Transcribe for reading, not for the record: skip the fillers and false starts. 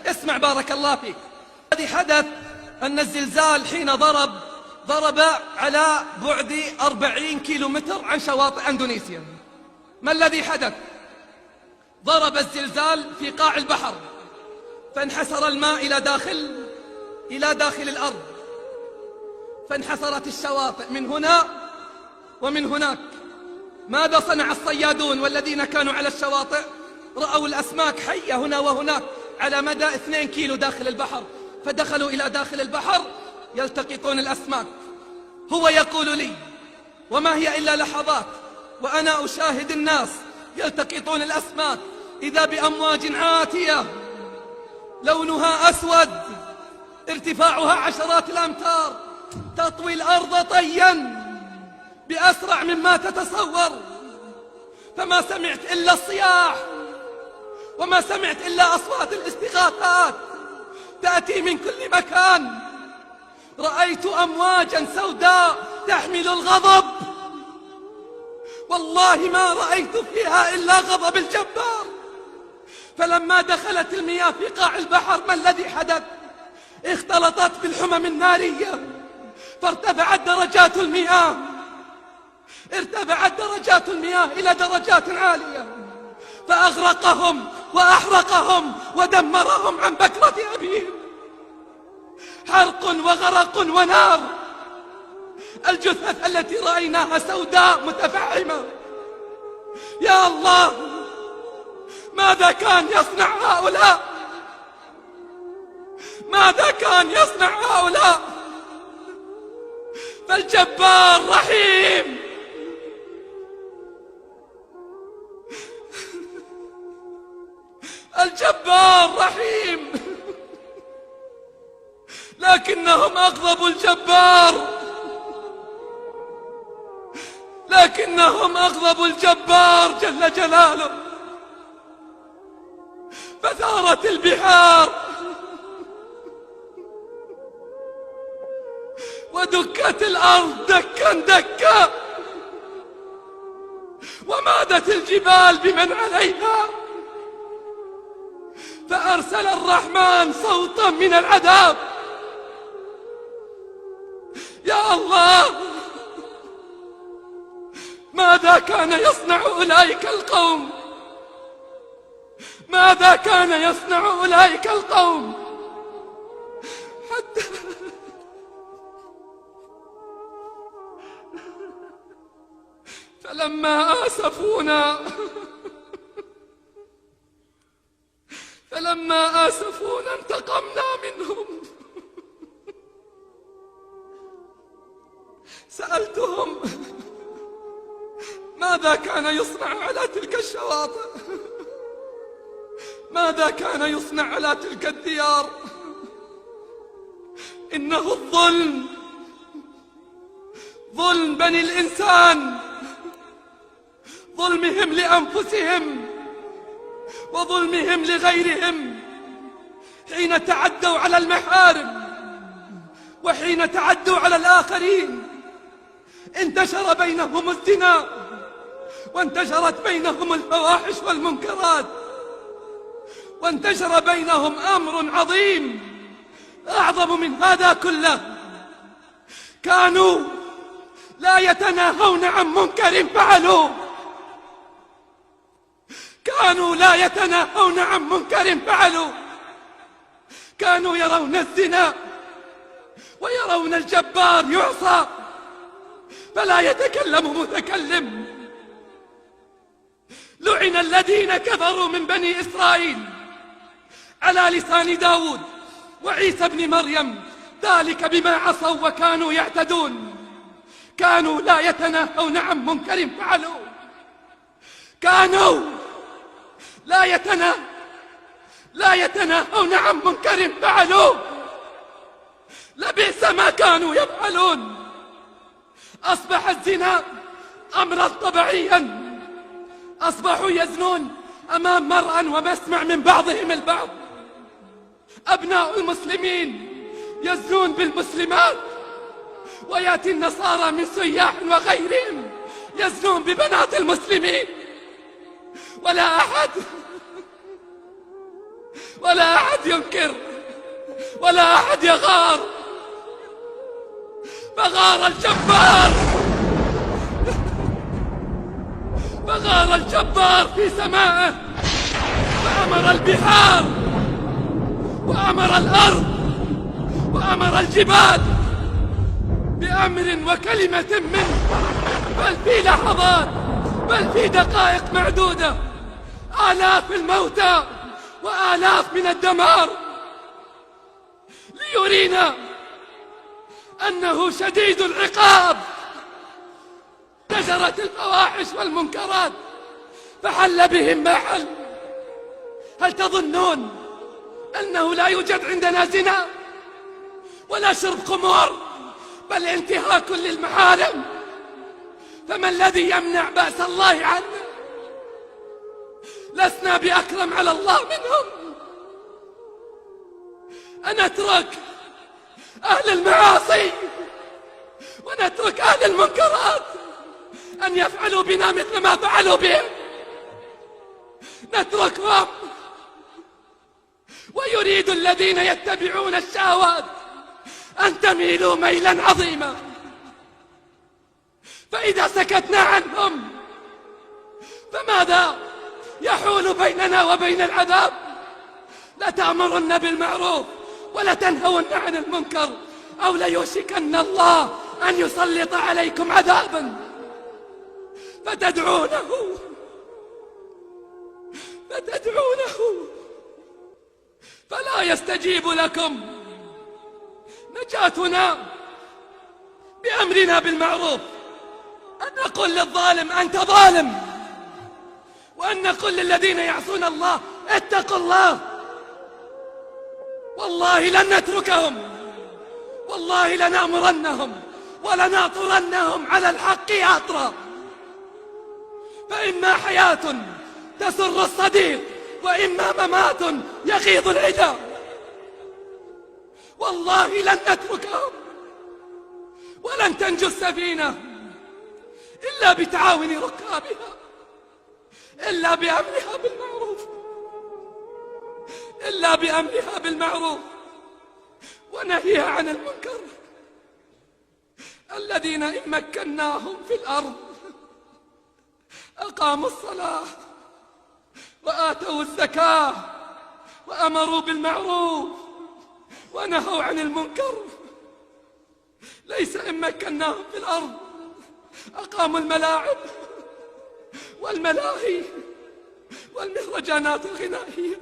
اسمع بارك الله فيك. الذي حدث أن الزلزال حين ضرب على بعد 40 كيلومتر عن شواطئ أندونيسيا. ما الذي حدث؟ ضرب الزلزال في قاع البحر، فانحسر الماء إلى داخل الأرض، فانحسرت الشواطئ من هنا ومن هناك. ماذا صنع الصيادون والذين كانوا على الشواطئ؟ رأوا الأسماك حية هنا وهناك على مدى 2 كيلو داخل البحر، فدخلوا إلى داخل البحر يلتقطون الأسماك. هو يقول لي: وما هي إلا لحظات وأنا أشاهد الناس يلتقطون الأسماك، إذا بأمواج عاتية لونها أسود ارتفاعها 10 الأمتار تطوي الأرض طيا بأسرع مما تتصور. فما سمعت إلا الصياح، وما سمعت إلا أصوات الاستغاثات تأتي من كل مكان. رأيت أمواجا سوداء تحمل الغضب، والله ما رأيت فيها إلا غضب الجبار. فلما دخلت المياه في قاع البحر ما الذي حدث؟ اختلطت بالحمم النارية، فارتفعت درجات المياه، إلى درجات عالية، فأغرقهم وأحرقهم ودمرهم عن بكرة أبيهم. حرق وغرق ونار. الجثث التي رأيناها سوداء متفحمة. يا الله، ماذا كان يصنع هؤلاء؟ ماذا كان يصنع هؤلاء؟ فالجبار رحيم. الجبار رحيم، لكنهم أغضبوا الجبار جل جلاله. فثارت البحار ودكت الأرض دكا دكا، ومادت الجبال بمن عليها، فأرسل الرحمن صوتا من العذاب. يا الله، ماذا كان يصنع أولئك القوم؟ ماذا كان يصنع أولئك القوم؟ حتى فلما آسفونا انتقمنا منهم. سألتهم: ماذا كان يصنع على تلك الشواطئ؟ ماذا كان يصنع على تلك الديار؟ إنه الظلم، ظلم بني الإنسان، ظلمهم لأنفسهم وظلمهم لغيرهم حين تعدوا على المحارم وحين تعدوا على الآخرين. انتشر بينهم الزنا، وانتشرت بينهم الفواحش والمنكرات، وانتشر بينهم أمر عظيم أعظم من هذا كله. كانوا لا يتناهون عن منكر فعلوه، كانوا يرون الزنا ويرون الجبار يعصى فلا يتكلم متكلم. لعن الذين كفروا من بني إسرائيل على لسان داود وعيسى ابن مريم، ذلك بما عصوا وكانوا يعتدون. كانوا لا يتناهون عن منكر فعلوه، كانوا لا يتناهون عن منكر فعلوه. لبئس ما كانوا يفعلون. أصبح الزنا أمرا طبيعيا، أصبحوا يزنون أمام مرأى ومسمع من بعضهم البعض. أبناء المسلمين يزنون بالمسلمات، ويأتي النصارى من سياح وغيرهم يزنون ببنات المسلمين، ولا أحد ولا أحد ينكر ولا أحد يغار، فغار الجبار، فغار الجبار في سمائه، فأمر البحار وأمر الأرض وأمر الجبال بأمر وكلمة منه، بل في لحظات، بل في دقائق معدودة آلاف الموتى وآلاف من الدمار، ليرينا أنه شديد العقاب. نشرت الفواحش والمنكرات فحل بهم ما حل. هل تظنون أنه لا يوجد عندنا زنا ولا شرب خمور، بل انتهاك للمحارم؟ فما الذي يمنع بأس الله عنا؟ لسنا بأكرم على الله منهم. أن نترك أهل المعاصي ونترك أهل المنكرات أن يفعلوا بنا مثل ما فعلوا بهم، نتركهم. ويريد الذين يتبعون الشهوات أن تميلوا ميلا عظيما، فإذا سكتنا عنهم فماذا يحول بيننا وبين العذاب؟ لتأمرن بالمعروف ولتنهون عن المنكر، أو ليوشكن الله أن يسلط عليكم عذابا فتدعونه فلا يستجيب لكم. نجاتنا بأمرنا بالمعروف، أن نقول للظالم أنت ظالم، وأن نقول للذين يعصون الله اتقوا الله. والله لن نتركهم، والله لنأمرنهم ولنعطرنهم على الحق عطرا. فإما حياة تسر الصديق وإما ممات يغيظ العدا. والله لن نتركهم، ولن تنجو السفينة إلا بتعاون ركابها، إلا بأمرها بالمعروف، إلا بأمرها بالمعروف ونهيها عن المنكر. الذين إن مكناهم في الأرض أقاموا الصلاة وآتوا الزكاة وأمروا بالمعروف ونهوا عن المنكر. ليس إن مكناهم في الأرض أقاموا الملاعب والملاهي والمهرجانات الغنائية.